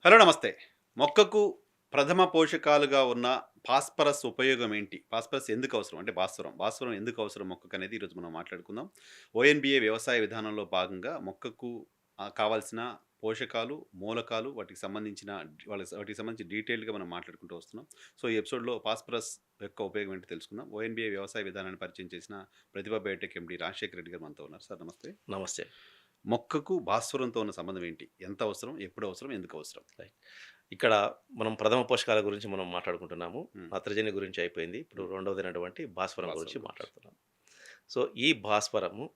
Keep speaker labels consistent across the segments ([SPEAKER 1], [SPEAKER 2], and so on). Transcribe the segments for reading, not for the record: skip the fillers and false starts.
[SPEAKER 1] Hello నమస్తే. మొక్కకు ప్రథమ పోషకాలుగా ఉన్న ఫాస్ఫరస్ ఉపయోగం ఏంటి? ఫాస్ఫరస్ ఎందుకు అవసరం? అంటే భాస్వరం. భాస్వరం ఎందుకు అవసరం మొక్కకనేది ఈరోజు మనం మాట్లాడుకుందాం. ఓఎన్‌బీఏ వ్యవసాయ విధానంలో భాగంగా మొక్కకు కావాల్సిన పోషకాలు, మూలకాలు వాటికి సంబంధించి డీటెయిల్డ్‌గా మనం మాట్లాడుకుంటూ వస్తున్నాం. సో, ఈ ఎపిసోడ్‌లో ఫాస్ఫరస్ యొక్క ఉపయోగం ఏంటో తెలుసుకుందాం. ఓఎన్‌బీఏ వ్యవసాయ విధానాన్ని పరిచయం చేసిన ప్రతిభ బయోటెక్ ఎండీ రాజశేఖర్ రెడ్డి గారు మనతో ఉన్నారు. సార్ నమస్తే.
[SPEAKER 2] నమస్తే.
[SPEAKER 1] మొక్కకు భాస్వరంతో ఉన్న సంబంధం ఏంటి? ఎంత అవసరం? ఎప్పుడు అవసరం? ఎందుకు అవసరం?
[SPEAKER 2] రైట్. ఇక్కడ మనం ప్రథమ పోషకాల గురించి మనం మాట్లాడుకుంటున్నాము.
[SPEAKER 1] హ్మ్.
[SPEAKER 2] నత్రజని గురించి అయిపోయింది. ఇప్పుడు
[SPEAKER 1] హ్మ్.
[SPEAKER 2] రెండవదైనటువంటి భాస్వరం
[SPEAKER 1] భాస్వరం
[SPEAKER 2] గురించి
[SPEAKER 1] గురించి.
[SPEAKER 2] మాట్లాడుతున్నాం. సో, ఈ భాస్వరము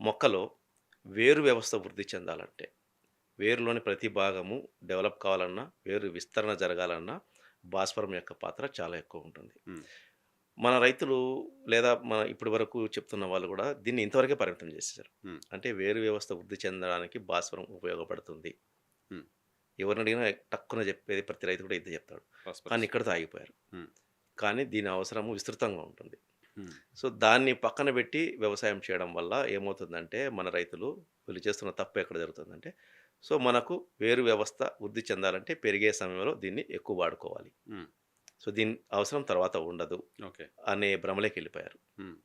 [SPEAKER 2] మొక్కలో వేరు వ్యవస్థ వృద్ధి చెందాలంటే, వేరులోని ప్రతి భాగము డెవలప్ కావాలన్నా, వేరు విస్తరణ జరగాలన్నా భాస్వరం యొక్క పాత్ర చాలా ఎక్కువుంటుంది.
[SPEAKER 1] హ్మ్.
[SPEAKER 2] మన రైతులు లేదా మన ఇప్పటి వరకు చెప్తున్న వాళ్ళు గూడా దీన్ని ఇంతవరకే పరిమితం చేసేసారు.
[SPEAKER 1] హ్మ్.
[SPEAKER 2] అంటే వేరు వ్యవస్థ వృద్ధి చెందడానికి భాస్వరం ఉపయోగపడుతుంది.
[SPEAKER 1] హ్మ్.
[SPEAKER 2] ఎవరినడిగినా టక్కున చెప్పేది ప్రతి రైతు కూడా ఇదే చెప్తాడు. కానీ
[SPEAKER 1] ఫాస్ఫరస్.
[SPEAKER 2] ఇక్కడితో ఆగిపోయారు.
[SPEAKER 1] హ్మ్.
[SPEAKER 2] కానీ దీని అవసరము విస్తృతంగా ఉంటుంది.
[SPEAKER 1] హ్మ్.
[SPEAKER 2] సో, దాన్ని పక్కన పెట్టి వ్యవసాయం చేయడం వల్ల ఏమవుతుందంటే, మన రైతులు వీళ్ళు చేస్తున్న తప్పు ఎక్కడ జరుగుతుందంటే, సో, మనకు వేరు వ్యవస్థ వృద్ధి చెందాలంటే పెరిగే సమయంలో దీన్ని ఎక్కువ వాడుకోవాలి.
[SPEAKER 1] హ్మ్.
[SPEAKER 2] సో, దీని అవసరం తర్వాత ఉండదు
[SPEAKER 1] ఓకే.
[SPEAKER 2] అనే భ్రమలోకెళ్ళిపోయారు.
[SPEAKER 1] హ్మ్.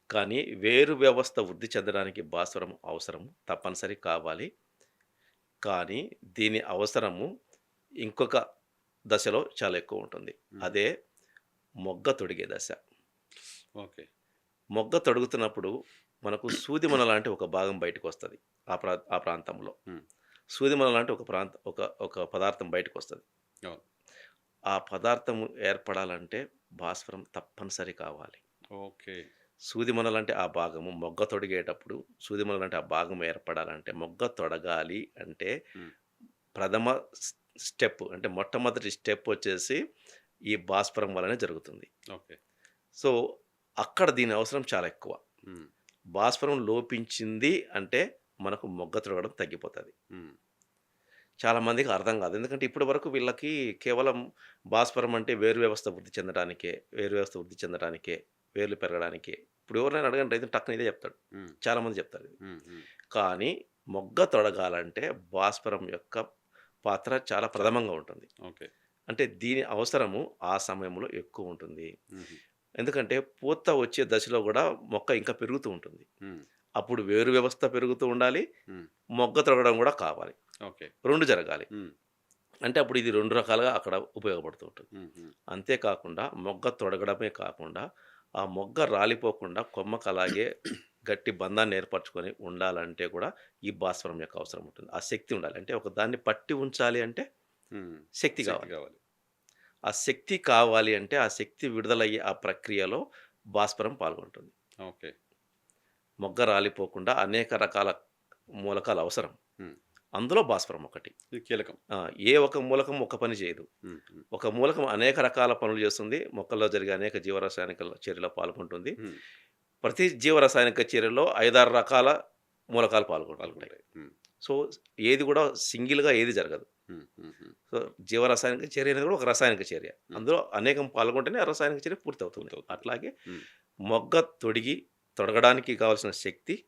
[SPEAKER 2] కానీ వేరు వ్యవస్థ వృద్ధి చెందడానికి భాస్వరం అవసరం తప్పనిసరి కావాలి. కానీ దీని అవసరము ఇంకొక దశలో చాలా ఎక్కువుంటుంది.
[SPEAKER 1] హుహు.
[SPEAKER 2] అదే మొగ్గ తొడిగే దశ.
[SPEAKER 1] ఓకే.
[SPEAKER 2] మొగ్గ తొడుగుతున్నప్పుడు మనకు సూదిమొన లాంటి ఒక భాగం బయటకొస్తది. ఆ ప్రాంతంలో.
[SPEAKER 1] హ్మ్.
[SPEAKER 2] సూదిమొన లాంటి ఒక పదార్థం బయటకొస్తది.
[SPEAKER 1] అవును.
[SPEAKER 2] ఆ పదార్థము ఏర్పడాలంటే భాస్వరం తప్పనిసరి కావాలి.
[SPEAKER 1] ఓకే.
[SPEAKER 2] సూదిమొన లాంటి ఆ భాగము మొగ్గ తొడిగేటప్పుడు సూదిమొన లాంటి ఆ భాగం ఏర్పడాలంటే మొగ్గ తొడగాలి అంటే
[SPEAKER 1] హ్మ్.
[SPEAKER 2] ప్రథమ స్ స్టెప్ అంటే మొట్టమొదటి స్టెప్ వచ్చేసి ఈ భాస్వరం వల్లనే జరుగుతుంది.
[SPEAKER 1] ఓకే.
[SPEAKER 2] సో, అక్కడ దీని అవసరం చాలా ఎక్కువ.
[SPEAKER 1] హ్మ్.
[SPEAKER 2] భాస్వరం లోపించింది అంటే మనకు మొగ్గ తొడగడం తగ్గిపోతది.
[SPEAKER 1] హ్మ్.
[SPEAKER 2] చాలా మందికి అర్థం కాదు. ఎందుకంటే ఇప్పటి వరకు వీళ్ళకి కేవలం భాస్వరం అంటే వేరు వ్యవస్థ వృద్ధి చెందడానికే, వేరు వ్యవస్థ వృద్ధి చెందడానికే, వేర్లు పెరగడానికే. ఇప్పుడు ఎవరినైనా అడగండి రైతు టక్కున ఇదే చెప్తాడు.
[SPEAKER 1] హ్మ్.
[SPEAKER 2] చాలా మంది చెప్తారు ఇది.
[SPEAKER 1] హ్మ్. హ్మ్.
[SPEAKER 2] కానీ మొగ్గ తొడగాలంటే భాస్వరం యొక్క పాత్ర చాలా
[SPEAKER 1] చాలా.
[SPEAKER 2] ప్రథమంగా ఉంటుంది.
[SPEAKER 1] ఓకే.
[SPEAKER 2] అంటే దీని అవసరము ఆ సమయంలో ఎక్కువుంటుంది.
[SPEAKER 1] హుహు.
[SPEAKER 2] ఎందుకంటే పూత వచ్చే దశలో గూడా మొక్క ఇంకా పెరుగుతూ ఉంటుంది.
[SPEAKER 1] హ్మ్.
[SPEAKER 2] అప్పుడు వేరు వ్యవస్థ పెరుగుతూ ఉండాలి.
[SPEAKER 1] హ్మ్.
[SPEAKER 2] మొగ్గ తొడగడం గూడా కావాలి.
[SPEAKER 1] ఓకే.
[SPEAKER 2] 2 జరగాలి.
[SPEAKER 1] హ్మ్.
[SPEAKER 2] అంటే అప్పుడు ఇది 2 రకాలుగా అక్కడ ఉపయోగపడుతూ ఉంటుంది.
[SPEAKER 1] హ్మ్. హ్మ్.
[SPEAKER 2] అంతే కాకుండా మొగ్గ తొడగడమే కాకుండా, ఆ మొగ్గ రాలిపోకుండా కొమ్మకు అలాగే గట్టి బంధాన్ని ఏర్పరచుకొని ఉండాలంటే కూడా ఈ భాస్వరం యొక్క అవసరం ఉంటుంది. ఆ శక్తి ఉండాలి. అంటే ఒక దాన్ని పట్టి ఉంచాలి అంటే
[SPEAKER 1] హ్మ్.
[SPEAKER 2] శక్తి
[SPEAKER 1] శక్తి
[SPEAKER 2] కావాలి.
[SPEAKER 1] కావాలి.
[SPEAKER 2] ఆ శక్తి కావాలి అంటే ఆ శక్తి విడుదలయ్యే ఆ ప్రక్రియలో భాస్వరం పాల్గొంటుంది.
[SPEAKER 1] ఓకే.
[SPEAKER 2] మొగ్గ రాలిపోకుండా అనేక రకాల మూలకాలు అవసరం.
[SPEAKER 1] హ్మ్.
[SPEAKER 2] అందులో భాస్వరం ఒకటి.
[SPEAKER 1] ఇది కీలకం.
[SPEAKER 2] ఆ! ఏ ఒక మూలకం ఒక పని చేయదు.
[SPEAKER 1] హ్మ్. హ్మ్.
[SPEAKER 2] ఒక మూలకం అనేక రకాల పనులు చేస్తుంది. మొక్కల్లో జరిగే అనేక జీవరసాయనిక చర్యలో పాల్గొంటుంది.
[SPEAKER 1] హ్మ్.
[SPEAKER 2] ప్రతి జీవరసాయనిక చర్యలో 5, 6 రకాల మూలకాలు పాల్గొంటూ ఉంటాయి.
[SPEAKER 1] పాల్గొంటాయి. హ్మ్.
[SPEAKER 2] సో, ఏది కూడా సింగిల్‌గా ఏది జరగదు.
[SPEAKER 1] హ్మ్. హ్మ్. హ్మ్.
[SPEAKER 2] సో, జీవరసాయనిక చర్య అనేది కూడా ఒక రసాయనిక చర్య.
[SPEAKER 1] హ్మ్.
[SPEAKER 2] అందులో అనేకం పాల్గొంటేనే ఆ రసాయనిక చర్య పూర్తవుతుంది.
[SPEAKER 1] పూర్తవుతుంది.
[SPEAKER 2] అట్లాగే
[SPEAKER 1] హ్మ్.
[SPEAKER 2] మొగ్గ తొడగడానికి కావాల్సిన శక్తి,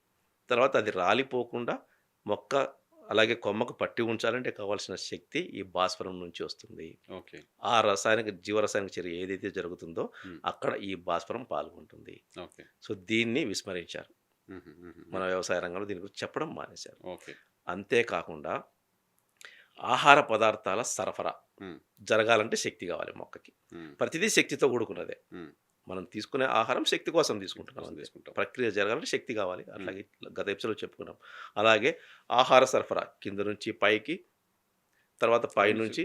[SPEAKER 2] తర్వాత అది రాలిపోకుండా మొక్క అలాగే కొమ్మకు పట్టి ఉంచాలంటే కావాల్సిన శక్తి ఈ భాస్వరం నుంచి వస్తుంది.
[SPEAKER 1] ఓకే.
[SPEAKER 2] ఆ జీవరసాయనిక చర్య ఏదైతే జరుగుతుందో
[SPEAKER 1] హ్మ్.
[SPEAKER 2] అక్కడ ఈ భాస్వరం పాల్గొంటుంది.
[SPEAKER 1] ఓకే.
[SPEAKER 2] సో, దీన్ని విస్మరించారు.
[SPEAKER 1] హుహు. హుహు.
[SPEAKER 2] మన
[SPEAKER 1] హ్మ్.
[SPEAKER 2] వ్యవసాయ రంగంలో దీని గురించి చెప్పడం మానేశారు.
[SPEAKER 1] ఓకే.
[SPEAKER 2] అంతే కాకుండా ఆహార పదార్థాల సరఫరా
[SPEAKER 1] హ్మ్.
[SPEAKER 2] జరగాలంటే శక్తి కావాలి మొక్కకి.
[SPEAKER 1] హ్మ్.
[SPEAKER 2] ప్రతిదీ శక్తితో కూడుకున్నదే.
[SPEAKER 1] హ్మ్.
[SPEAKER 2] మనం తీసుకునే ఆహారం శక్తి కోసం
[SPEAKER 1] శక్తి
[SPEAKER 2] తీసుకుంటున్నాం
[SPEAKER 1] కోసం
[SPEAKER 2] అంతే.
[SPEAKER 1] తీసుకుంటాం.
[SPEAKER 2] ప్రక్రియ జరగాలంటే శక్తి కావాలి.
[SPEAKER 1] హ్మ్.
[SPEAKER 2] అట్లాగే గత ఎపిసోడ్‌లో చెప్పుకున్నాం. అలాగే ఆహార సరఫరా కింద నుంచి పైకి, తర్వాత
[SPEAKER 1] పైనుంచి
[SPEAKER 2] పైనుంచి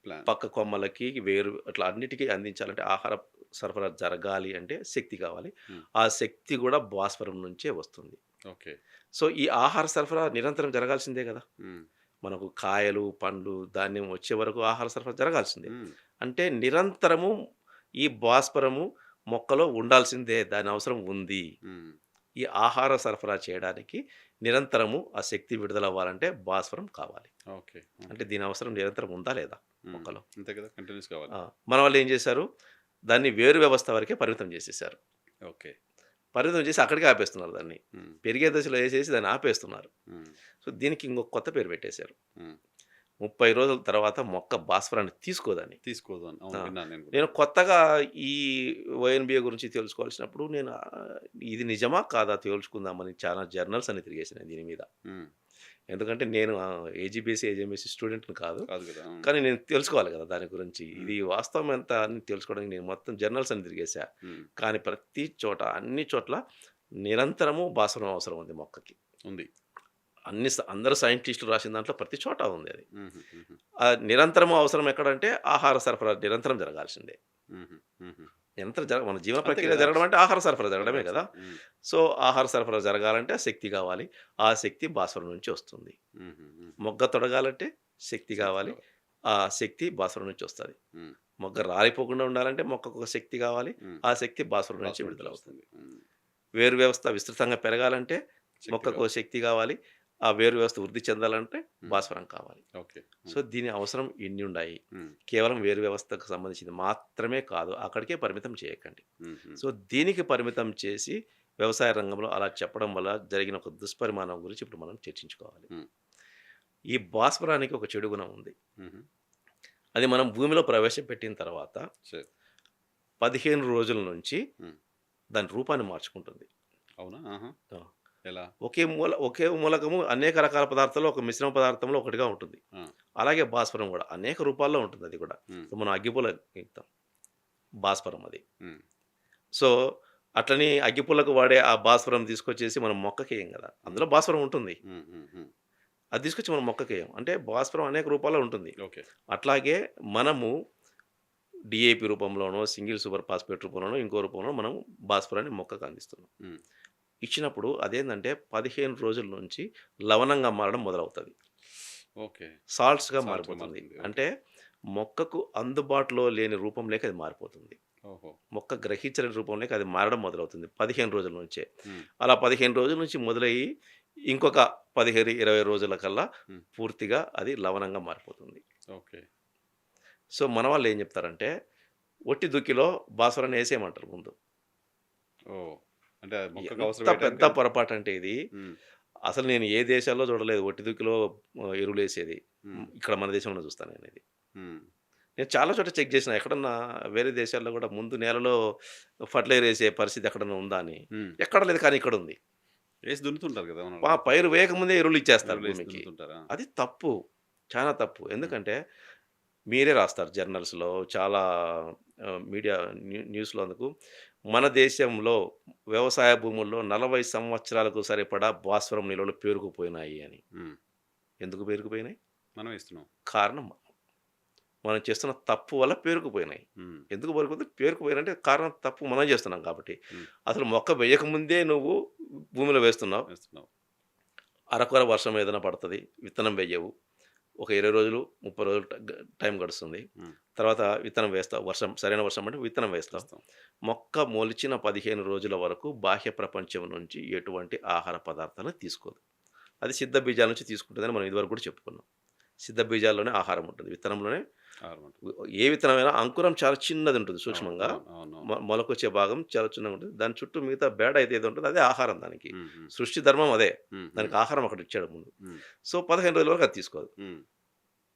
[SPEAKER 1] ప్లాన్.
[SPEAKER 2] పక్క కొమ్మలకి, వేరు అట్లా అన్నిటికి అందించాలంటే ఆహార సరఫరా జరగాలి అంటే శక్తి కావాలి.
[SPEAKER 1] హ్మ్.
[SPEAKER 2] ఆ శక్తి గూడా భాస్వరం నుంచే వస్తుంది.
[SPEAKER 1] ఓకే.
[SPEAKER 2] సో, ఈ ఆహార సరఫరా నిరంతరం జరగాల్సిందే గదా!
[SPEAKER 1] హ్మ్.
[SPEAKER 2] మనకు కాయలు, పండ్లు, ధాన్యం వచ్చే వరకు ఆహార సరఫరా జరగాల్సిందే.
[SPEAKER 1] హ్మ్.
[SPEAKER 2] అంటే నిరంతరము ఈ భాస్వరము మొక్కలో ఉండాల్సిందే. దాని అవసరం ఉంది.
[SPEAKER 1] హ్మ్.
[SPEAKER 2] ఈ ఆహార సరఫరా చేయడానికి నిరంతరము ఆ శక్తి విడుదలవ్వాలంటే భాస్వరం కావాలి.
[SPEAKER 1] ఓకే.
[SPEAKER 2] అంటే
[SPEAKER 1] ఓకే.
[SPEAKER 2] దీని అవసరం నిరంతరం ఉందా లేదా
[SPEAKER 1] హ్మ్.
[SPEAKER 2] మొక్కలో?
[SPEAKER 1] అంతే కదా! కంటిన్యూస్ కావాలి.
[SPEAKER 2] ఆ! మన వాళ్ళేం జేశారు? దాన్ని వేరు వ్యవస్థ వరకే పరిమితం జేసేశారు.
[SPEAKER 1] ఓకే.
[SPEAKER 2] పరిమితం చేసి అక్కడికే ఆపేస్తున్నారు దాన్ని.
[SPEAKER 1] హ్మ్.
[SPEAKER 2] పెరిగే దశలో ఏసేసి దాన్ని ఆపేస్తున్నారు.
[SPEAKER 1] హ్మ్.
[SPEAKER 2] సో, దీనికి ఇంకొక కొత్త పేరు పెట్టేశారు.
[SPEAKER 1] హ్మ్.
[SPEAKER 2] 30 రోజుల తర్వాత మొక్క భాస్వరాన్ని తీసుకోదని.
[SPEAKER 1] తీసుకోదు అని. అవును.
[SPEAKER 2] ఆ!
[SPEAKER 1] విన్నాను నేను కూడా.
[SPEAKER 2] నేను కొత్తగా ఈ ఓఎన్‌బీఏ గురించి తెలుసుకోవాల్సినప్పుడు నేను ఇది నిజమా? కాదా? తేల్చుకుందామని చాలా జర్నల్స్ అన్ని తిరిగేసాను నేను దీని మీద.
[SPEAKER 1] హ్మ్.
[SPEAKER 2] ఎందుకంటే నేను ఏజీబీసీ, ఏజీఎంఎస్సీ స్టూడెంట్‌ని కాదు.
[SPEAKER 1] కాదు కదా! హ్మ్.
[SPEAKER 2] కానీ నేను తెలుసుకోవాలి కదా! దాని గురించి.
[SPEAKER 1] హ్మ్.
[SPEAKER 2] ఇది వాస్తవం ఎంత అని తెలుసుకోవడానికి నేను మొత్తం జర్నల్స్ అన్ని తిరిగేసా.
[SPEAKER 1] హ్మ్.
[SPEAKER 2] కానీ ప్రతి చోట, అన్ని చోట్ల నిరంతరము భాస్వరం అవసరం ఉంది మొక్కకి.
[SPEAKER 1] ఉంది.
[SPEAKER 2] అందరూ సైంటిస్టులు రాసిన దాంట్లో ప్రతి చోట ఉంది అది.
[SPEAKER 1] హుహు. హుహు.
[SPEAKER 2] నిరంతరము అవసరం ఎక్కడంటే ఆహార సరఫరా నిరంతరం జరగాల్సిందే.
[SPEAKER 1] హుహు. హుహు.
[SPEAKER 2] నిరంతరం మన జీవన
[SPEAKER 1] అంతే
[SPEAKER 2] ప్రక్రియ
[SPEAKER 1] కదా!
[SPEAKER 2] జరగడం అంటే ఆహార సరఫరా జరగడమే
[SPEAKER 1] జరగాల్సింది.
[SPEAKER 2] కదా!
[SPEAKER 1] హ్మ్.
[SPEAKER 2] సో, ఆహార సరఫరా జరగాలంటే శక్తి కావాలి. ఆ శక్తి భాస్వరం నుంచి వస్తుంది.
[SPEAKER 1] హుహు. హుహు.
[SPEAKER 2] మొగ్గ తొడగాలంటే శక్తి
[SPEAKER 1] శక్తి
[SPEAKER 2] కావాలి.
[SPEAKER 1] కావాలి.
[SPEAKER 2] ఆ శక్తి భాస్వరం నుంచి వస్తది.
[SPEAKER 1] హ్మ్.
[SPEAKER 2] మొగ్గ రాలిపోకుండా ఉండాలంటే మొక్కకు ఒక శక్తి కావాలి.
[SPEAKER 1] హ్మ్.
[SPEAKER 2] ఆ శక్తి భాస్వరం నుంచి
[SPEAKER 1] వాసన నుంచి
[SPEAKER 2] విడుదలవుతుంది.
[SPEAKER 1] వస్తుంది. హ్మ్.
[SPEAKER 2] వేరు వ్యవస్థ విస్తృతంగా పెరగాలంటే
[SPEAKER 1] శక్తి
[SPEAKER 2] మొక్కకు ఓ
[SPEAKER 1] కావాలి.
[SPEAKER 2] శక్తి కావాలి. ఆ వేరు వ్యవస్థ వృద్ధి చెందాలంటే
[SPEAKER 1] హ్మ్.
[SPEAKER 2] భాస్వరం కావాలి.
[SPEAKER 1] ఓకే.
[SPEAKER 2] సో,
[SPEAKER 1] హ్మ్.
[SPEAKER 2] దీని అవసరం ఇన్ని ఉన్నాయి.
[SPEAKER 1] హ్మ్.
[SPEAKER 2] కేవలం వేరు వ్యవస్థకు సంబంధించింది మాత్రమే కాదు. అక్కడికే పరిమితం చేయకండి.
[SPEAKER 1] హుహు.
[SPEAKER 2] సో, దీనికి పరిమితం చేసి వ్యవసాయ రంగంలో అలా చెప్పడం వల్ల జరిగిన ఒక దుష్పరిమాణం గురించి ఇప్పుడు మనం చర్చించుకోవాలి.
[SPEAKER 1] హ్మ్.
[SPEAKER 2] ఈ భాస్వరానికి ఒక చెడు గుణం ఉంది.
[SPEAKER 1] హుహు.
[SPEAKER 2] అది మనం భూమిలో ప్రవేశపెట్టిన తర్వాత
[SPEAKER 1] సరే.
[SPEAKER 2] 15 రోజుల నుంచి
[SPEAKER 1] హ్మ్.
[SPEAKER 2] దాని రూపాన్ని మార్చుకుంటుంది.
[SPEAKER 1] అవునా? ఆహా!
[SPEAKER 2] ఆ!
[SPEAKER 1] ఎలా?
[SPEAKER 2] ఒకే మూలకము అనేక రకాల పదార్థాల్లో ఒక మిశ్రమ పదార్థంలో ఒకటిగా ఉంటుంది.
[SPEAKER 1] ఆ!
[SPEAKER 2] అలాగే భాస్వరం గూడా అనేక రూపాల్లో ఉంటుంది అది గూడా.
[SPEAKER 1] హ్మ్.
[SPEAKER 2] ఇప్పుడు మనం అగ్గిపుల్ల గీక్తాం. భాస్వరం అది.
[SPEAKER 1] హ్మ్.
[SPEAKER 2] సో, అట్లని అగ్గిపుల్లకు వాడే ఆ భాస్వరం తీసుకొచ్చేసి మనం మొక్కకేయం గదా!
[SPEAKER 1] హ్మ్.
[SPEAKER 2] అందులో భాస్వరం ఉంటుంది.
[SPEAKER 1] హ్మ్. హ్మ్. హ్మ్.
[SPEAKER 2] అది తీసుకొచ్చి మనం మొక్కకేయం. అంటే భాస్వరం అనేక రూపాల్లో ఉంటుంది.
[SPEAKER 1] ఓకే.
[SPEAKER 2] అట్లాగే మనము డీఏపీ రూపంలోనో, సింగిల్ సూపర్ ఫాస్ఫేట్ రూపంలోనో, ఇంకో రూపంలో మనం భాస్వరాన్ని మొక్కకు అందిస్తున్నాం.
[SPEAKER 1] హ్మ్.
[SPEAKER 2] ఇచ్చినప్పుడు అదేందంటే 15 రోజుల నుంచి లవణంగా మారడం మొదలవుతది.
[SPEAKER 1] ఓకే.
[SPEAKER 2] సాల్ట్స్‌గా
[SPEAKER 1] సాల్ట్‌గా
[SPEAKER 2] మారిపోతుంది.
[SPEAKER 1] మారుతుంది. ఓకే.
[SPEAKER 2] అంటే మొక్కకు అందుబాటులో లేని రూపంలోకి అది మారిపోతుంది.
[SPEAKER 1] ఓహో!
[SPEAKER 2] మొక్క గ్రహించలేని రూపంలోకి అది మారడం మొదలవుతుంది 15 రోజుల నుంచే.
[SPEAKER 1] హ్మ్.
[SPEAKER 2] అలా 15 రోజుల నుంచి మొదలయ్యి ఇంకొక 15, 20 రోజుల కల్లా
[SPEAKER 1] హ్మ్.
[SPEAKER 2] పూర్తిగా అది లవణంగా మారిపోతుంది.
[SPEAKER 1] ఓకే.
[SPEAKER 2] సో, మన వాళ్ళేం జెప్తారంటే, ఒట్టి దుక్కిలో భాస్వరాన్ని ఏసేయమంటారు ముందు.
[SPEAKER 1] ఓహ్! అంటే మొక్కకు అవసరం
[SPEAKER 2] ఎంత పెద్ద
[SPEAKER 1] వేయడానికని.
[SPEAKER 2] పొరపాటంటే ఇది.
[SPEAKER 1] హ్మ్.
[SPEAKER 2] అసలు నేను ఏ దేశాల్లో చూడలేదు ఒట్టి దుక్కిలో ఎరువులేసేది.
[SPEAKER 1] హ్మ్.
[SPEAKER 2] ఇక్కడ మన దేశంలో చూస్తాను నేనిది.
[SPEAKER 1] హ్మ్.
[SPEAKER 2] నేను చాలా చోట్ల చెక్ చేసినా. ఎక్కడన్నా వేరే దేశాల్లో గూడా ముందు నేలలో ఫర్టిలైజర్ ఏసే పరిస్థితి ఎక్కడన్నా ఉందా అని.
[SPEAKER 1] హ్మ్.
[SPEAKER 2] ఎక్కడ లేదు కానీ ఇక్కడుంది.
[SPEAKER 1] ఏసి దున్నుతుంటారు కదా! మనోళ్ళు.
[SPEAKER 2] పైరు వేయకముందే ఎరువులిచ్చేస్తారు
[SPEAKER 1] ఎరువులేసి
[SPEAKER 2] భూమికి.
[SPEAKER 1] దున్నుతుంటారా?
[SPEAKER 2] అది తప్పు. చాలా తప్పు.
[SPEAKER 1] హ్మ్.
[SPEAKER 2] ఎందుకంటే మీరే రాస్తారు జర్నల్స్‌లో చాలా మీడియా న్యూస్‌లో అందుకు. మన దేశంలో వ్యవసాయ భూముల్లో 40 సంవత్సరాలకు సరిపడా భాస్వరం నిల్వలు పేరుకుపోయినాయి అని.
[SPEAKER 1] హ్మ్.
[SPEAKER 2] ఎందుకు పేరుకుపోయినాయి?
[SPEAKER 1] మనం ఇస్తున్నాం.
[SPEAKER 2] కారణం మనం చేస్తున్న తప్పు వల్ల పేరుకుపోయినాయి.
[SPEAKER 1] హ్మ్.
[SPEAKER 2] ఎందుకు పేరుకుపోయారంటే కారణం తప్పు మనం చేస్తున్నాం కాబట్టి.
[SPEAKER 1] హ్మ్.
[SPEAKER 2] అసలు మొక్క వేయకముందే నువ్వు భూమిలో వేస్తున్నావు.
[SPEAKER 1] వేస్తున్నాం.
[SPEAKER 2] అరకొర వర్షం ఏదైనా పడతది. విత్తనం వెయ్యవు. ఒక 20 రోజులు, 30 రోజులు టైం గడుస్తుంది.
[SPEAKER 1] హ్మ్.
[SPEAKER 2] తర్వాత విత్తనం వేస్తావు. సరైన వర్షం అంటే విత్తనం వేస్తావు.
[SPEAKER 1] వేస్తాం.
[SPEAKER 2] మొక్క మొలిచిన 15 రోజుల వరకు బాహ్య ప్రపంచం నుంచి ఎటువంటి ఆహార పదార్థాలను తీసుకోదు. అది సిద్ధ బీజాల నుంచి తీసుకుంటుందని మనం ఇదివరకు కూడా చెప్పుకున్నాం. సిద్ధ బీజాల్లోనే ఆహారం ఉంటుంది. విత్తనంలోనే
[SPEAKER 1] ఆరమంటుంది.
[SPEAKER 2] ఏ విత్తనమైనా అంకురం చాలా చిన్నదుంటుంది
[SPEAKER 1] అవును.
[SPEAKER 2] సూక్ష్మంగా.
[SPEAKER 1] అవును. అవునవును.
[SPEAKER 2] మొలకొచ్చే భాగం చాలా చిన్నగుంటుంది. దాని చుట్టూ మిగతా బేడ అయితే ఏదో ఉంటుందో అదే ఆహారం దానికి.
[SPEAKER 1] హ్మ్. హ్మ్.
[SPEAKER 2] సృష్టి ధర్మం అదే.
[SPEAKER 1] హ్మ్. హ్మ్.
[SPEAKER 2] దానికి ఆహారం ఒకటిచ్చాడు ముందు.
[SPEAKER 1] హ్మ్.
[SPEAKER 2] సో, 15 రోజుల వరకు అది తీసుకోదు.
[SPEAKER 1] హ్మ్.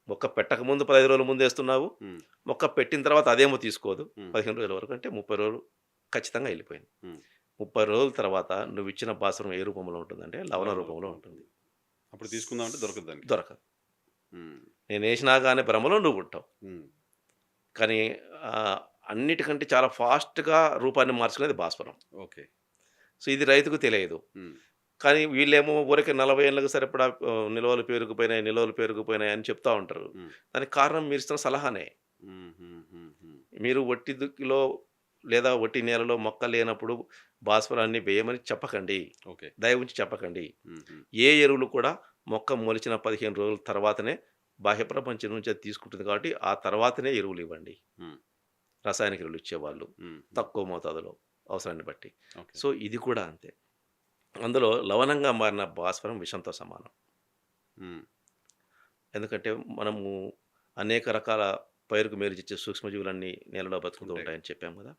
[SPEAKER 2] మొక్క పెట్టకముందు 15 రోజుల ముందేస్తున్నావు.
[SPEAKER 1] హ్మ్.
[SPEAKER 2] మొక్క పెట్టిన తర్వాత అదేమో తీసుకోదు.
[SPEAKER 1] హ్మ్.
[SPEAKER 2] 15 రోజుల వరకు అంటే 30 రోజులు ఖచ్చితంగా ఎళ్ళిపోయింది.
[SPEAKER 1] హ్మ్.
[SPEAKER 2] 30 రోజుల తర్వాత నువ్విచ్చిన భాస్వరం ఏ రూపంలో ఉంటుందంటే లవణ
[SPEAKER 1] లవణ
[SPEAKER 2] రూపంలో
[SPEAKER 1] రూపంలో
[SPEAKER 2] ఉంటుంది.
[SPEAKER 1] ఉంటుంది. అప్పుడు తీసుకుందామంటే దొరకదు దానికి.
[SPEAKER 2] దొరకదు.
[SPEAKER 1] హ్మ్.
[SPEAKER 2] నేనేసినా గాని భ్రమలో నువ్వుంటావు.
[SPEAKER 1] హ్మ్.
[SPEAKER 2] కానీ అన్నిటికంటే చాలా ఫాస్ట్‌గా రూపాన్ని మార్చుకునేది భాస్వరం.
[SPEAKER 1] ఓకే.
[SPEAKER 2] సో, ఇది రైతుకు తెలియదు.
[SPEAKER 1] హ్మ్.
[SPEAKER 2] కానీ వీళ్ళేమో ఊరికే 40 ఏళ్ళకి సరిపడా నిల్వలు పేరుకుపోయినాయి అని చెప్తా ఉంటారు.
[SPEAKER 1] హ్మ్.
[SPEAKER 2] దానికి కారణం మీరిస్తున్న సలహానే.
[SPEAKER 1] హ్మ్. హ్మ్. హ్మ్. హ్మ్.
[SPEAKER 2] మీరు ఒట్టి దుక్కిలో లేదా ఒట్టి నేలలో మొక్క లేనప్పుడు భాస్వరాన్ని వేయమని చెప్పకండి.
[SPEAKER 1] ఓకే.
[SPEAKER 2] దయవుంచి చెప్పకండి.
[SPEAKER 1] హ్మ్. హ్మ్.
[SPEAKER 2] ఏ ఎరువులు కూడా మొక్క మొలిచిన 15 రోజుల తర్వాతనే బాహ్య ప్రపంచం నుంచి అది తీసుకుంటుంది కాబట్టి, ఆ తర్వాతనే ఎరువులివ్వండి.
[SPEAKER 1] హ్మ్.
[SPEAKER 2] రసాయనిక ఎరువులు ఇచ్చేవాళ్ళు.
[SPEAKER 1] హ్మ్. హ్మ్.
[SPEAKER 2] తక్కువ మోతాదులో అవసరాన్ని బట్టి.
[SPEAKER 1] ఓకే.
[SPEAKER 2] సో, ఇది కూడా అంతే. అందులో లవణంగా మారిన భాస్వరం విషంతో సమానం.
[SPEAKER 1] హ్మ్.
[SPEAKER 2] ఎందుకంటే మనము అనేక రకాల పైరుకు మేలు చేసే సూక్ష్మజీవులన్నీ నేలలో బతుకుతూ
[SPEAKER 1] ఉంటాయి.
[SPEAKER 2] ఉంటాయని చెప్పాం కదా!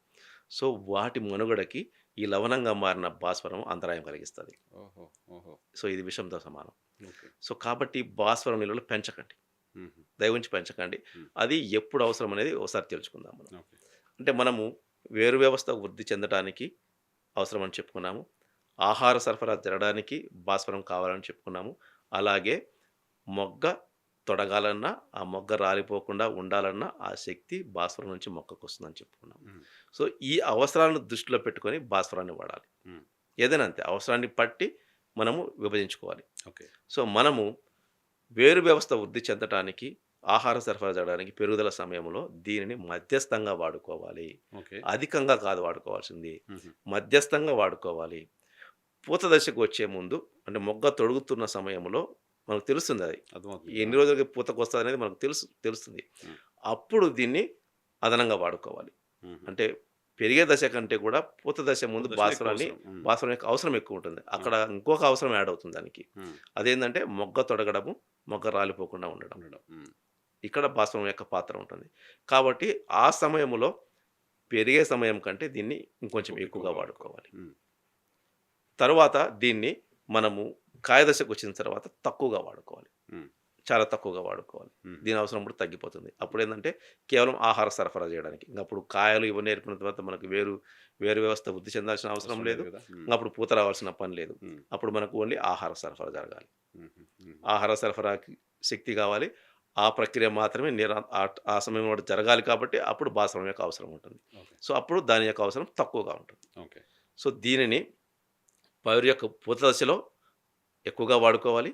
[SPEAKER 2] సో, వాటి మనుగడకి ఈ లవణంగా మారిన భాస్వరం అంతరాయం కలిగిస్తది.
[SPEAKER 1] ఓహో! ఓహో!
[SPEAKER 2] సో, ఇది విషంతో సమానం.
[SPEAKER 1] ఓకే.
[SPEAKER 2] సో, కాబట్టి భాస్వరం నిల్వలు పెంచకండి.
[SPEAKER 1] హుహు.
[SPEAKER 2] దయవుంచి పెంచకండి.
[SPEAKER 1] హ్మ్.
[SPEAKER 2] అది ఎప్పుడు అవసరం అనేది ఒకసారి తెలుసుకుందాం మనం.
[SPEAKER 1] ఓకే.
[SPEAKER 2] అంటే మనము వేరు వ్యవస్థ వృద్ధి చెందటానికి అవసరమని చెప్పుకున్నాము. ఆహార సరఫరా జరగడానికి భాస్వరం కావాలని చెప్పుకున్నాము. అలాగే మొగ్గ తొడగాలన్నా, ఆ మొగ్గ రాలిపోకుండా ఉండాలన్నా ఆ శక్తి భాస్వరం నుంచి మొక్కకొస్తుందని చెప్పుకున్నాము.
[SPEAKER 1] హ్మ్.
[SPEAKER 2] సో, ఈ అవసరాలను దృష్టిలో పెట్టుకొని భాస్వరాన్ని వాడాలి.
[SPEAKER 1] హ్మ్.
[SPEAKER 2] ఏదైనా అంతే అవసరాన్ని పట్టి మనము విభజించుకోవాలి.
[SPEAKER 1] ఓకే.
[SPEAKER 2] సో, మనము వేరు వ్యవస్థ వృద్ధి చెందటానికి, ఆహార సరఫరా జరగడానికి పెరుగుదల సమయంలో దీనిని మధ్యస్థంగా వాడుకోవాలి.
[SPEAKER 1] ఓకే.
[SPEAKER 2] అధికంగా కాదు వాడుకోవాల్సింది.
[SPEAKER 1] హుహు.
[SPEAKER 2] మధ్యస్థంగా వాడుకోవాలి. పూత దశకు వచ్చే ముందు అంటే మొగ్గ తొడుగుతున్న సమయంలో మనకు తెలుస్తుందది.
[SPEAKER 1] అర్థమవుతుంది. ఆ!
[SPEAKER 2] ఎన్ని రోజులకి పూతకొస్తదనేది మనకు తెలుస్తుంది.
[SPEAKER 1] హ్మ్.
[SPEAKER 2] అప్పుడు దీన్ని అదనంగా వాడుకోవాలి.
[SPEAKER 1] హుహు.
[SPEAKER 2] అంటే పెరిగే దశ కంటే కూడా పూత దశ ముందు
[SPEAKER 1] పూత దశలో ఎక్కువ అవసరం. హ్మ్.
[SPEAKER 2] భాస్వరం యొక్క అవసరం ఎక్కువుంటుంది.
[SPEAKER 1] హ్మ్.
[SPEAKER 2] అక్కడ ఇంకొక అవసరం యాడ్ అవుతుంది దానికి.
[SPEAKER 1] హ్మ్.
[SPEAKER 2] అదేందంటే మొగ్గ తొడగడము, మొగ్గ రాలిపోకుండా ఉండడం.
[SPEAKER 1] ఉండడం. హ్మ్.
[SPEAKER 2] ఇక్కడ భాస్వరం యొక్క పాత్ర ఉంటుంది. కాబట్టి ఆ సమయములో పెరిగే సమయం కంటే దీన్ని ఇంకొంచెం ఎక్కువగా
[SPEAKER 1] ఎక్కువగా వాడుకోవాలి.
[SPEAKER 2] వాడుకోవాలి.
[SPEAKER 1] హ్మ్.
[SPEAKER 2] తరువాత దీన్ని మనము కాయ దశకొచ్చిన తర్వాత తక్కువగా వాడుకోవాలి.
[SPEAKER 1] హ్మ్.
[SPEAKER 2] చాలా తక్కువగా వాడుకోవాలి.
[SPEAKER 1] హుహు.
[SPEAKER 2] దీని అవసరం కూడా తగ్గిపోతుంది. అప్పుడేందంటే కేవలం ఆహార సరఫరా చేయడానికి. ఇంగప్పుడు కాయలు ఇవన్నీ ఏర్పడిన తర్వాత మనకు వేరు వ్యవస్థ వృద్ధి చెందాల్సిన అవసరం
[SPEAKER 1] అవసరం లేదు
[SPEAKER 2] లేదు.
[SPEAKER 1] గదా! హ్మ్.
[SPEAKER 2] ఇంగప్పుడు పూత రావాల్సిన పని లేదు.
[SPEAKER 1] హ్మ్.
[SPEAKER 2] అప్పుడు మనకు ఓన్లీ ఆహార సరఫరా జరగాలి.
[SPEAKER 1] హుహు. హుహు.
[SPEAKER 2] ఆహార సరఫరాకి శక్తి కావాలి. ఆ ప్రక్రియ మాత్రమే ఆ సమయంలో జరగాలి కాబట్టి అప్పుడు భాస్వరం యొక్క అవసరం ఉంటుంది.
[SPEAKER 1] ఓకే.
[SPEAKER 2] సో, అప్పుడు దాని యొక్క అవసరం తక్కువగా ఉంటుంది.
[SPEAKER 1] ఓకే.
[SPEAKER 2] సో, దీనిని పైరు యొక్క పూత దశలో ఎక్కువగా వాడుకోవాలి.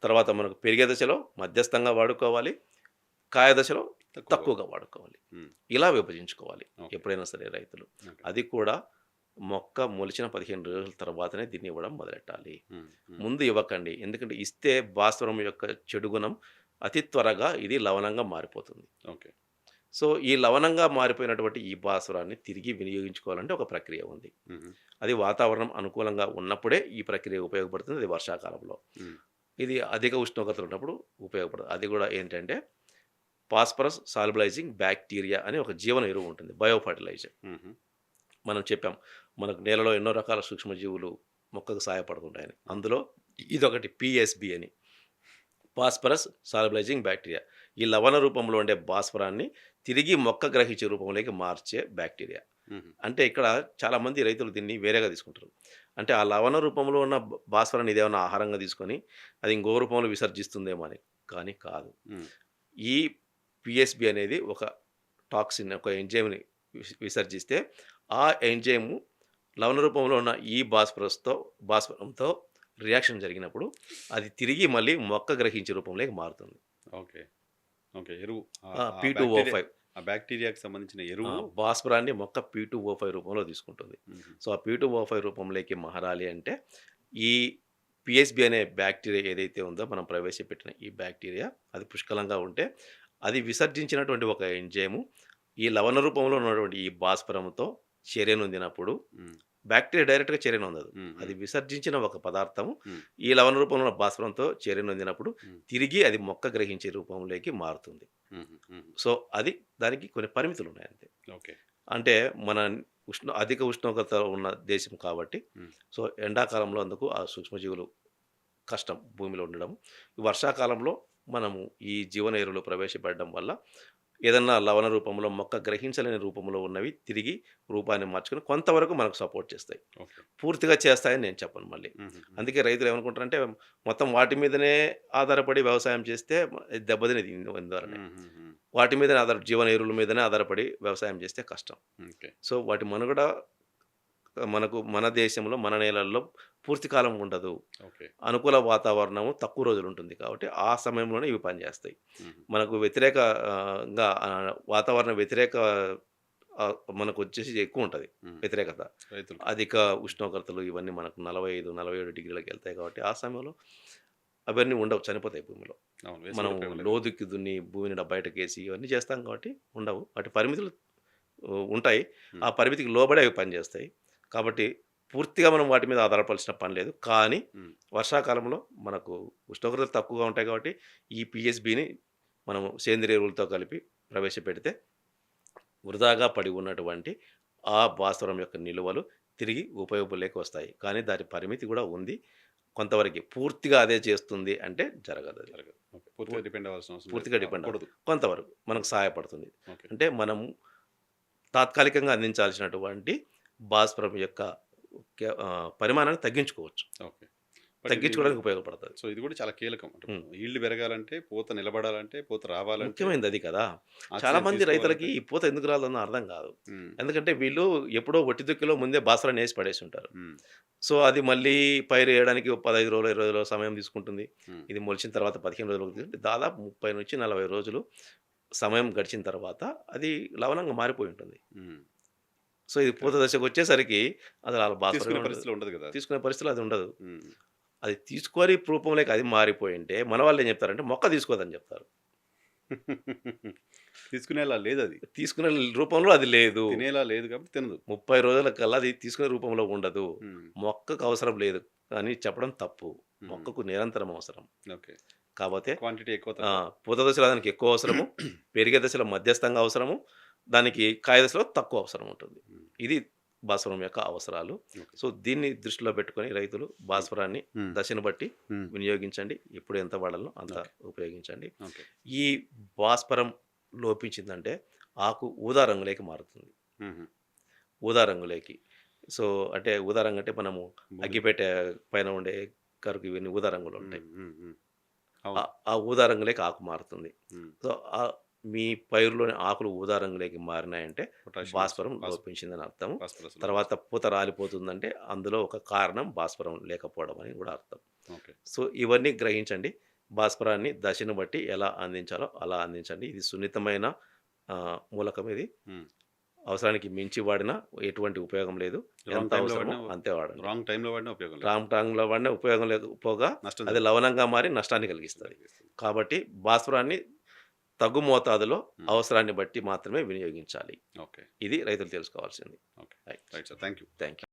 [SPEAKER 2] తర్వాత మనకు పెరిగే దశలో మధ్యస్థంగా వాడుకోవాలి. కాయ దశలో
[SPEAKER 1] తక్కువగా.
[SPEAKER 2] తక్కువగా వాడుకోవాలి.
[SPEAKER 1] హ్మ్.
[SPEAKER 2] ఇలా విభజించుకోవాలి
[SPEAKER 1] ఓకే.
[SPEAKER 2] ఎప్పుడైనా సరే రైతులు.
[SPEAKER 1] ఓకే.
[SPEAKER 2] అది కూడా మొక్క మొలిచిన 15 రోజుల తర్వాతనే దీన్ని ఇవ్వడం మొదలెట్టాలి.
[SPEAKER 1] హ్మ్. హ్మ్.
[SPEAKER 2] ముందు ఇవ్వకండి. ఎందుకంటే ఇస్తే భాస్వరం యొక్క చెడు గుణం అతి త్వరగా ఇది లవణంగా మారిపోతుంది.
[SPEAKER 1] ఓకే.
[SPEAKER 2] సో, ఈ లవణంగా మారిపోయినటువంటి ఈ భాస్వరాన్ని తిరిగి వినియోగించుకోవాలంటే ఒక ప్రక్రియ ఉంది.
[SPEAKER 1] హుహు.
[SPEAKER 2] అది వాతావరణం అనుకూలంగా ఉన్నప్పుడే ఈ ప్రక్రియ ఉపయోగపడుతుంది. అది వర్షాకాలంలో.
[SPEAKER 1] హ్మ్.
[SPEAKER 2] ఇది అధిక ఉష్ణోగ్రతలు ఉన్నప్పుడు ఉపయోగపడదు. అది కూడా ఏంటంటే ఫాస్ఫరస్ సాల్బలైజింగ్ బ్యాక్టీరియా అనే ఒక జీవన ఎరువు ఉంటుంది. Biofertiliser.
[SPEAKER 1] హుహు.
[SPEAKER 2] మనం చెప్పాం. మనకు నేలలో ఎన్నో రకాల సూక్ష్మజీవులు మొక్కకు సహాయపడుతుంటాయని. అందులో ఇదొకటి పీఎస్బీ అని. Phosphorus solubilising bacteria. ఈ లవణ రూపంలో ఉండే భాస్వరాన్ని తిరిగి మొక్క గ్రహించే రూపంలోకి మార్చే బ్యాక్టీరియా.
[SPEAKER 1] హుహు.
[SPEAKER 2] అంటే ఇక్కడ చాలామంది రైతులు దీన్ని వేరేగా తీసుకుంటారు. అంటే ఆ లవణ రూపంలో ఉన్న భాస్వరాన్ని ఇదేమన్నా ఆహారంగా తీసుకొని అది ఇంకో రూపంలో విసర్జిస్తుందేమో అని. కానీ కాదు.
[SPEAKER 1] హ్మ్.
[SPEAKER 2] ఈ పీఎస్బీ అనేది ఒక టాక్సిన్, ఒక ఎంజైమ్‌ని విసర్జిస్తే ఆ ఎంజైము లవణ రూపంలో ఉన్న ఈ భాస్వరంతో రియాక్షన్ జరిగినప్పుడు అది తిరిగి మళ్ళీ మొక్క గ్రహించే రూపంలోకి మారుతుంది.
[SPEAKER 1] ఓకే. ఓకే. ఎరువు. ఆ బ్యాక్టీరియా
[SPEAKER 2] P2O5
[SPEAKER 1] ఆ బ్యాక్టీరియాకి సంబంధించిన ఎరువు.
[SPEAKER 2] భాస్వరాన్ని మొక్క P2O5 రూపంలో తీసుకుంటుంది.
[SPEAKER 1] హుహు.
[SPEAKER 2] సో, ఆ P2O5 రూపంలోకి మారాలి అంటే ఈ పీఎస్బీ అనే బ్యాక్టీరియా ఏదైతే ఉందో మనం ప్రవేశపెట్టిన ఈ బ్యాక్టీరియా అది పుష్కలంగా ఉంటే అది విసర్జించినటువంటి ఒక ఎంజైము ఈ లవణ రూపంలో ఉన్నటువంటి ఈ భాస్వరంతో చర్యనొందినప్పుడు
[SPEAKER 1] హ్మ్.
[SPEAKER 2] బ్యాక్టీరియా డైరెక్ట్‌గా చర్యనొందదు.
[SPEAKER 1] హ్మ్.
[SPEAKER 2] అది
[SPEAKER 1] హ్మ్.
[SPEAKER 2] విసర్జించిన ఒక పదార్థము
[SPEAKER 1] హ్మ్.
[SPEAKER 2] ఈ లవణ రూపంలో ఉన్న భాస్వరంతో చర్యనొందినప్పుడు
[SPEAKER 1] హ్మ్.
[SPEAKER 2] తిరిగి అది మొక్క గ్రహించే రూపంలోకి మారుతుంది.
[SPEAKER 1] హుహు. హుహు.
[SPEAKER 2] సో, అది దానికి కొన్ని పరిమితులున్నాయి అంతే.
[SPEAKER 1] ఓకే.
[SPEAKER 2] అంటే మన అధిక ఉష్ణోగ్రత ఉన్న దేశం కాబట్టి,
[SPEAKER 1] హ్మ్.
[SPEAKER 2] సో, ఎండాకాలంలో అందుకు ఆ సూక్ష్మజీవులు కష్టం భూమిలో ఉండడం. వర్షాకాలంలో మనము ఈ జీవన ఎరువులు ప్రవేశపెట్టడం వల్ల ఏదన్నా లవణ రూపంలో మొక్క గ్రహించలేని రూపంలో ఉన్నవి తిరిగి రూపాన్ని మార్చుకొని కొంతవరకు మనకు సపోర్ట్ చేస్తాయి.
[SPEAKER 1] ఓకే.
[SPEAKER 2] పూర్తిగా చేస్తాయని నేను చెప్పను మళ్ళీ.
[SPEAKER 1] హుహు. హ్మ్.
[SPEAKER 2] అందుకే రైతులు ఏమనుకుంటారంటే మొత్తం వాటి మీదనే ఆధారపడి వ్యవసాయం చేస్తే దెబ్బతినేది ఇందువలనే.
[SPEAKER 1] హుహుహు.
[SPEAKER 2] వాటి మీదనే జీవన ఎరువుల మీదనే ఆధారపడి వ్యవసాయం చేస్తే కష్టం.
[SPEAKER 1] ఓకే.
[SPEAKER 2] సో, వాటి మనుగడ మనకు మన దేశంలో, మన నేలల్లో పూర్తి కాలం ఉండదు.
[SPEAKER 1] ఓకే.
[SPEAKER 2] అనుకూల వాతావరణము తక్కువ రోజులుంటుంది కాబట్టి, ఆ సమయంలోనే ఇవి పనిచేస్తాయి.
[SPEAKER 1] హుహు.
[SPEAKER 2] మనకు వ్యతిరేక గా వాతావరణ వ్యతిరేక మనకొచ్చేసి ఎక్కువుంటది
[SPEAKER 1] హ్మ్.
[SPEAKER 2] వ్యతిరేకత.
[SPEAKER 1] రైతులకి.
[SPEAKER 2] అధిక ఉష్ణోగ్రతలు ఇవన్నీ మనకు 45, 47 డిగ్రీలకెళ్తాయి కాబట్టి, ఆ సమయంలో అవన్నీ ఉండవు. చనిపోతాయి భూమిలో.
[SPEAKER 1] అవును.
[SPEAKER 2] మనం
[SPEAKER 1] వేసవిలో ఉపయోగం లేదు కదా!
[SPEAKER 2] లోతుకి దున్ని భూమిని బయటకేసి ఇవన్నీ చేస్తాం కాబట్టి ఉండవు. వాటి పరిమితులు ఉంటాయి.
[SPEAKER 1] హ్మ్.
[SPEAKER 2] ఆ పరిమితికి లోబడి అవి పనిచేస్తాయి. కాబట్టి పూర్తిగా మనం వాటి మీద ఆధారపడాల్సిన పని లేదు. కానీ
[SPEAKER 1] హ్మ్.
[SPEAKER 2] వర్షాకాలంలో మనకు ఉష్ణోగ్రతలు తక్కువగా ఉంటాయి కాబట్టి ఈ పీఎస్‌బీని మనము సేంద్రియ ఎరువులతో కలిపి ప్రవేశపెడితే వృధాగా పడి ఉన్నటువంటి ఆ భాస్వరం యొక్క నిలువలు తిరిగి ఉపయోగంలోకి వస్తాయి. కానీ దాని పరిమితి కూడా ఉంది. కొంతవరకే. పూర్తిగా అదే చేస్తుంది అంటే జరగదది.
[SPEAKER 1] జరగదు. ఓకే. పూర్తిగా డిపెండ్ అవ్వాల్సిన అవసరం
[SPEAKER 2] పూర్తిగా డిపెండ్
[SPEAKER 1] కూడదు.
[SPEAKER 2] కొంతవరకు మనకు సహాయపడుతుంది.
[SPEAKER 1] ఓకే.
[SPEAKER 2] అంటే మనము తాత్కాలికంగా అందించాల్సినటువంటి భాస్వరం యొక్క పరిమాణాన్ని తగ్గించుకోవచ్చు.
[SPEAKER 1] ఓకే. బట్ ఇది
[SPEAKER 2] తగ్గించుకోవడానికి ఉపయోగపడతది.
[SPEAKER 1] సో, ఇది కూడా చాలా కీలకం. అంటే
[SPEAKER 2] హ్మ్.
[SPEAKER 1] ఈల్డ్ పెరగాలంటే, పూత నిలబడాలంటే, పూత రావాలంటే,
[SPEAKER 2] ముఖ్యమైనది అది కదా! చాలా
[SPEAKER 1] ఆక్సిజన్
[SPEAKER 2] మంది రైతులకి
[SPEAKER 1] తీసుకోవాలంటే
[SPEAKER 2] ఈ పూత ఎందుకు రాలేదన్న అర్థం కాదు.
[SPEAKER 1] హ్మ్.
[SPEAKER 2] ఎందుకంటే వీళ్ళు ఎప్పుడో ఒట్టి దుక్కిలో ముందే భాస్వరాన్ని ఏసి పడేసుంటారు.
[SPEAKER 1] హ్మ్.
[SPEAKER 2] సో, అది మళ్ళీ పైరేయడానికి ఒక 15 రోజులు, 20 రోజులు సమయం తీసుకుంటుంది.
[SPEAKER 1] హ్మ్.
[SPEAKER 2] ఇది మొలిచిన తర్వాత 15 రోజులు అవుతుంది. దాదాపు 30-40 రోజులు సమయం గడిచిన తర్వాత అది లవణంగా మారిపోయి ఉంటుంది.
[SPEAKER 1] హ్మ్.
[SPEAKER 2] సో, ఇది పూత
[SPEAKER 1] కరెక్ట్.
[SPEAKER 2] దశకొచ్చేసరికి అసలు ఆళ్ళ భాస్వరమే
[SPEAKER 1] తీసుకునే
[SPEAKER 2] ఉండదు.
[SPEAKER 1] పరిస్థితిలో ఉండదు కదా!
[SPEAKER 2] తీసుకునే పరిస్థితిలో అది ఉండదు.
[SPEAKER 1] హ్మ్.
[SPEAKER 2] అది తీసుకొని రూపంలోకి అది మారిపోయుంటే మన వాళ్ళేం చెప్తారంటే మొక్క తీసుకోదని చెప్తారు.
[SPEAKER 1] తీసుకునేలా లేదది.
[SPEAKER 2] తీసుకునే రూపంలో అది లేదు.
[SPEAKER 1] తినేలా లేదు కాబట్టి తినదు.
[SPEAKER 2] 30 రోజులకల్లా అది తీసుకునే రూపంలో ఉండదు.
[SPEAKER 1] హ్మ్.
[SPEAKER 2] మొక్కకు అవసరం లేదు అని చెప్పడం తప్పు.
[SPEAKER 1] హ్మ్.
[SPEAKER 2] మొక్కకు నిరంతరం అవసరం.
[SPEAKER 1] ఓకే.
[SPEAKER 2] కాపోతే
[SPEAKER 1] క్వాంటిటీ ఎక్కువ
[SPEAKER 2] ఆ!
[SPEAKER 1] తక్కువ.
[SPEAKER 2] పూత దశలో దానికి ఎక్కువ అవసరము. పెరిగే దశలో మధ్యస్థంగా అవసరము. దానికి కాయ దశలో తక్కువ అవసరం ఉంటుంది.
[SPEAKER 1] హ్మ్.
[SPEAKER 2] ఇది భాస్వరం యొక్క అవసరాలు.
[SPEAKER 1] ఓకే.
[SPEAKER 2] సో, దీన్ని దృష్టిలో పెట్టుకొని రైతులు భాస్వరాన్ని
[SPEAKER 1] హ్మ్.
[SPEAKER 2] దశను బట్టి
[SPEAKER 1] హ్మ్.
[SPEAKER 2] వినియోగించండి. ఎప్పుడు ఎంత వాడాలో అంత
[SPEAKER 1] ఓకే.
[SPEAKER 2] ఉపయోగించండి.
[SPEAKER 1] ఓకే.
[SPEAKER 2] ఈ భాస్వరం లోపించిందంటే ఆకు ఊదా రంగులోకి మారుతుంది.
[SPEAKER 1] హుహు.
[SPEAKER 2] ఊదా రంగులోకి. సో, అంటే ఊదా రంగు అంటే మనము
[SPEAKER 1] బూడిద.
[SPEAKER 2] అగ్గిపెట్టె పైన ఉండే కరుకు ఇవన్నీ ఊదా రంగులో
[SPEAKER 1] హ్మ్.
[SPEAKER 2] ఉంటాయి.
[SPEAKER 1] హ్మ్. హ్మ్.
[SPEAKER 2] ఆ
[SPEAKER 1] అవును.
[SPEAKER 2] ఆ ఊదా రంగులోకి ఆకు మారుతుంది.
[SPEAKER 1] హ్మ్.
[SPEAKER 2] సో, మీ పైరులోని ఆకులు ఊదా రంగులోకి మారినాయంటే
[SPEAKER 1] పొటాషియం
[SPEAKER 2] భాస్వరం
[SPEAKER 1] ఫాస్
[SPEAKER 2] లోపించిందని అర్థం.
[SPEAKER 1] ఫాస్ఫరస్
[SPEAKER 2] తర్వాత పూత రాలిపోతుందంటే అందులో ఒక కారణం భాస్వరం లేకపోవడం అని కూడా అర్థం.
[SPEAKER 1] ఓకే.
[SPEAKER 2] సో, ఇవన్నీ గ్రహించండి. భాస్వరాన్ని దశను బట్టి ఎలా అందించాలో అలా అందించండి. ఇది సున్నితమైన మూలకం ఇది.
[SPEAKER 1] హ్మ్.
[SPEAKER 2] అవసరానికి మించి వాడినా ఎటువంటి ఉపయోగం లేదు.
[SPEAKER 1] రాంగ్
[SPEAKER 2] ఎంత
[SPEAKER 1] టైమ్‌లో
[SPEAKER 2] అవసరమో
[SPEAKER 1] వాడినా
[SPEAKER 2] అంతే వాడండి.
[SPEAKER 1] రాంగ్ టైమ్‌లో వాడినా ఉపయోగం లేదు.
[SPEAKER 2] రాంగ్ టైమ్‌లో వాడినా ఉపయోగం లేకపోగా
[SPEAKER 1] నష్టం
[SPEAKER 2] అది
[SPEAKER 1] జరుగుతుంది.
[SPEAKER 2] లవణంగా మారి నష్టాన్ని కలిగిస్తది. కాబట్టి భాస్వరాన్ని తగు మోతాదులో
[SPEAKER 1] హ్మ్.
[SPEAKER 2] అవసరాన్ని బట్టి మాత్రమే వినియోగించాలి.
[SPEAKER 1] ఓకే.
[SPEAKER 2] ఇది రైతులు తెలుసుకోవాల్సింది.
[SPEAKER 1] Okay.
[SPEAKER 2] Right.
[SPEAKER 1] Right sir. Thank you.
[SPEAKER 2] Thank you.